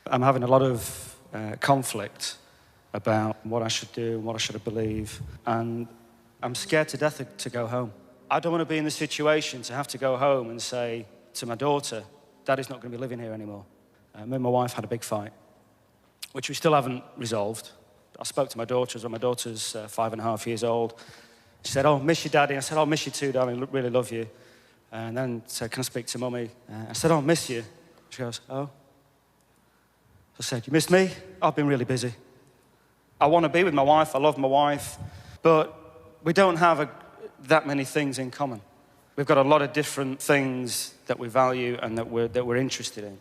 I'm having a lot of conflict about what I should do and what I should believe, and I'm scared to death to go home. I don't want to be in the situation to have to go home and say to my daughter, Daddy's not going to be living here anymore. Me and my wife had a big fight, which we still haven't resolved. I spoke to my daughter as well. My daughter's 5.5 years old. She said, "Oh, miss you, Daddy." I said, "Oh, miss you too, darling, really love you." And then said, "Can I speak to Mummy?" I said, "Oh, miss you." She goes, "Oh." I said, "You missed me? I've been really busy. I want to be with my wife, I love my wife, but we don't have that many things in common. We've got a lot of different things that we value and that we're interested in."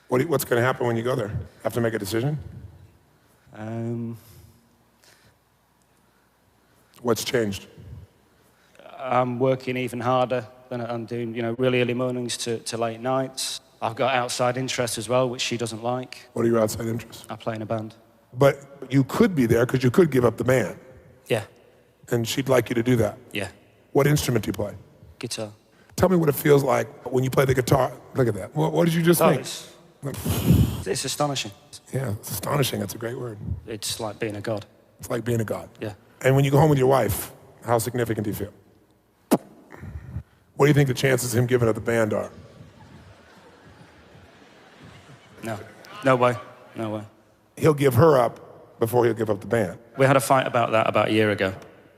What's going to happen when you go there? Have to make a decision? What's changed? I'm working even harder than I'm doing, really early mornings to late nights. I've got outside interests as well, which she doesn't like. What are your outside interests? I play in a band. But you could be there because you could give up the band. Yeah. And she'd like you to do that. Yeah. What instrument do you play? Guitar. Tell me what it feels like when you play the guitar. Look at that. What did you just think? It's astonishing. Yeah, it's astonishing. That's a great word. It's like being a god. It's like being a god. Yeah. And when you go home with your wife, how significant do you feel? What do you think the chances of him giving up the band are? No. No way. No way. He'll give her up before he'll give up the band. We had a fight about that about a year ago.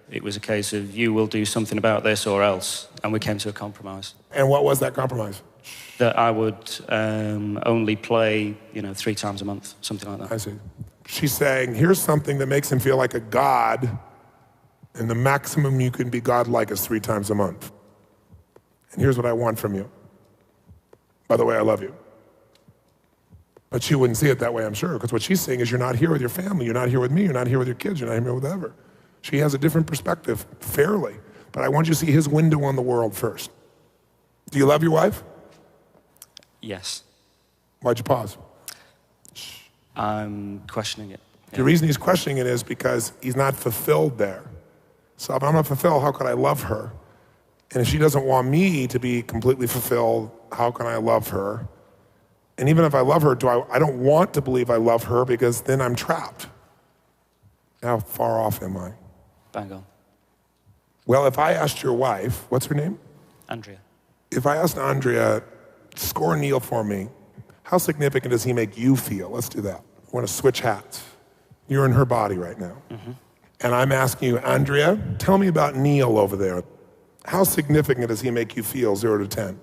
It was a case of you will do something about this or else, and we came to a compromise. And what was that compromise? That I would only play, 3 times a month, something like that. I see. She's saying, here's something that makes him feel like a god, and the maximum you can be godlike is 3 times a month. And here's what I want from you. By the way, I love you. But she wouldn't see it that way, I'm sure, because what she's saying is you're not here with your family, you're not here with me, you're not here with your kids, you're not here with whatever. She has a different perspective, fairly. But I want you to see his window on the world first. Do you love your wife? Yes. Why'd you pause? I'm questioning it. Yeah. The reason he's questioning it is because he's not fulfilled there. So if I'm not fulfilled, how could I love her? And if she doesn't want me to be completely fulfilled, how can I love her? And even if I love her, I don't want to believe I love her because then I'm trapped. How far off am I? Bang on. Well, if I asked your wife, what's her name? Andrea. If I asked Andrea, score Neil for me, how significant does he make you feel? Let's do that. I want to switch hats. You're in her body right now. Mm-hmm. And I'm asking you, Andrea, tell me about Neil over there. How significant does he make you feel, 0 to 10?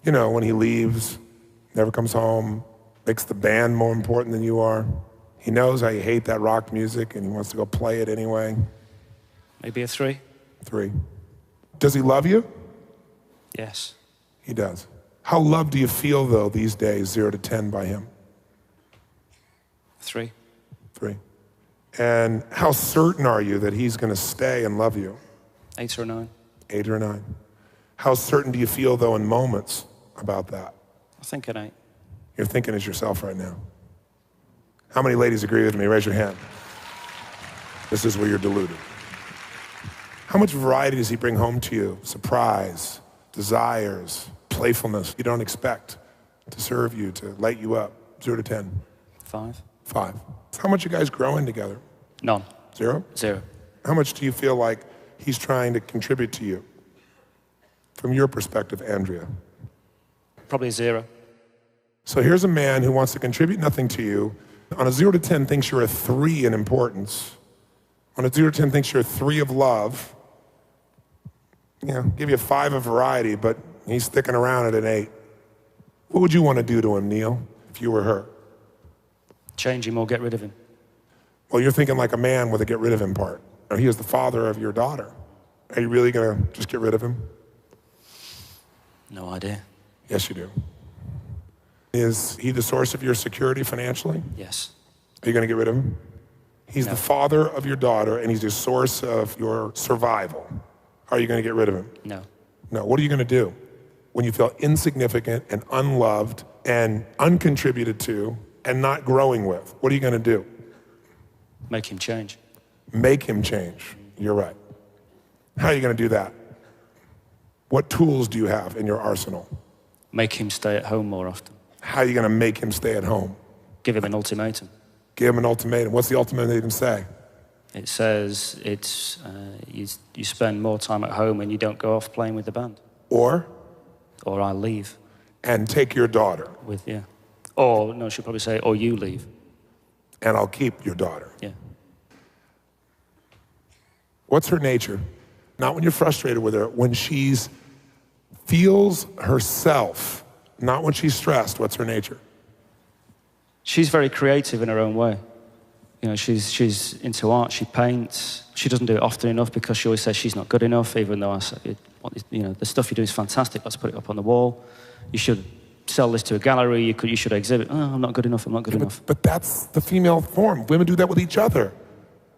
When he leaves, never comes home, makes the band more important than you are. He knows how you hate that rock music and he wants to go play it anyway. Maybe a 3. 3. Does he love you? Yes. He does. How loved do you feel, though, these days, 0 to 10 by him? 3. 3. And how certain are you that he's going to stay and love you? 8 or 9. 8 or 9. How certain do you feel, though, in moments about that? I think an 8. You're thinking as yourself right now. How many ladies agree with me? Raise your hand. This is where you're deluded. How much variety does he bring home to you? Surprise, desires, playfulness you don't expect to serve you, to light you up. 0 to 10. 5. 5. How much are you guys growing together? None. 0? 0. How much do you feel like he's trying to contribute to you? From your perspective, Andrea. Probably 0. So here's a man who wants to contribute nothing to you. On a 0 to 10 thinks you're a 3 in importance. On a 0 to 10 thinks you're a 3 of love. Give you a 5 of variety, but he's sticking around at an 8. What would you want to do to him, Neil, if you were her? Change him or get rid of him. Well, you're thinking like a man with a get rid of him part. He is the father of your daughter. Are you really going to just get rid of him? No idea. Yes, you do. Is he the source of your security financially? Yes. Are you going to get rid of him? He's the father of your daughter, and he's the source of your survival. Are you going to get rid of him? No. No. What are you going to do when you feel insignificant and unloved and uncontributed to and not growing with? What are you going to do? Make him change. Make him change. You're right. How are you going to do that? What tools do you have in your arsenal? Make him stay at home more often. How are you going to make him stay at home? give him an ultimatum. Give him an ultimatum. What's the ultimatum say? It says you spend more time at home and you don't go off playing with the band. Or I leave. And take your daughter. Yeah. Or, no, she'll probably say, or you leave. And I'll keep your daughter. Yeah. What's her nature? Not when you're frustrated with her, when she's feels herself, not when she's stressed. What's her nature? She's very creative in her own way. You know, she's into art, she paints. She doesn't do it often enough because she always says she's not good enough, even though I say, you know, the stuff you do is fantastic, let's put it up on the wall. You should sell this to a gallery, you should exhibit. Oh, I'm not good enough, I'm not good enough. But that's the female form. Women do that with each other.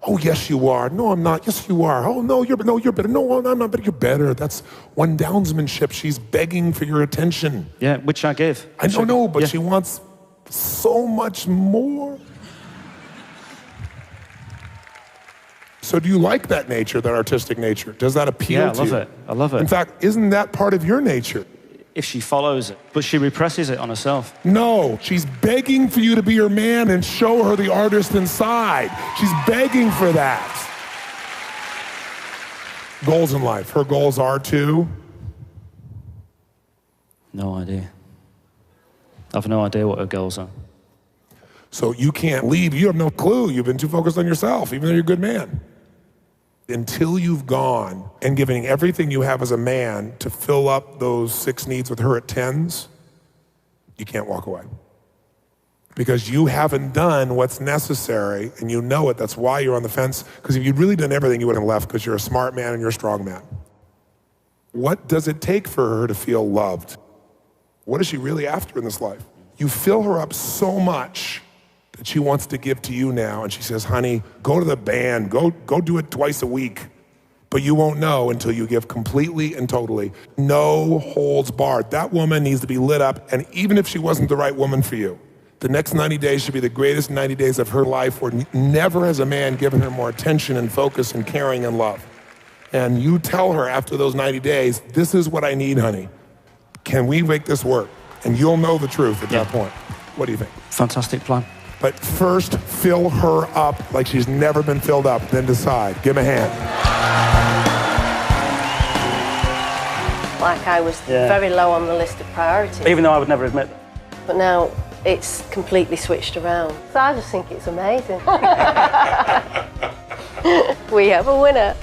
Oh, yes, you are. No, I'm not. Yes, you are. Oh, no, you're better. No, I'm not better. You're better. That's one downsmanship. She's begging for your attention. Yeah, which I give. I don't know, but she wants so much more. So do you like that nature, that artistic nature? Does that appeal to you? Yeah, I love it. In fact, isn't that part of your nature? If she follows it, but she represses it on herself. No, she's begging for you to be her man and show her the artist inside. She's begging for that. Goals in life. Her goals are to? No idea. I've no idea what her goals are. So you can't leave. You have no clue. You've been too focused on yourself, even though you're a good man. Until you've gone and given everything you have as a man to fill up those 6 needs with her at 10s, you can't walk away. Because you haven't done what's necessary, and you know it. That's why you're on the fence. Because if you'd really done everything, you wouldn't have left, because you're a smart man and you're a strong man. What does it take for her to feel loved? What is she really after in this life? You fill her up so much that she wants to give to you now, and she says, honey, go to the band, go do it twice a week. But you won't know until you give completely and totally. No holds barred. That woman needs to be lit up, and even if she wasn't the right woman for you, the next 90 days should be the greatest 90 days of her life, where never has a man given her more attention and focus and caring and love. And you tell her after those 90 days, this is what I need, honey. Can we make this work? And you'll know the truth at that point. What do you think? Fantastic plan. But first, fill her up like she's never been filled up, then decide. Give him a hand. Like I was very low on the list of priorities. Even though I would never admit that. But now it's completely switched around. So I just think it's amazing. We have a winner.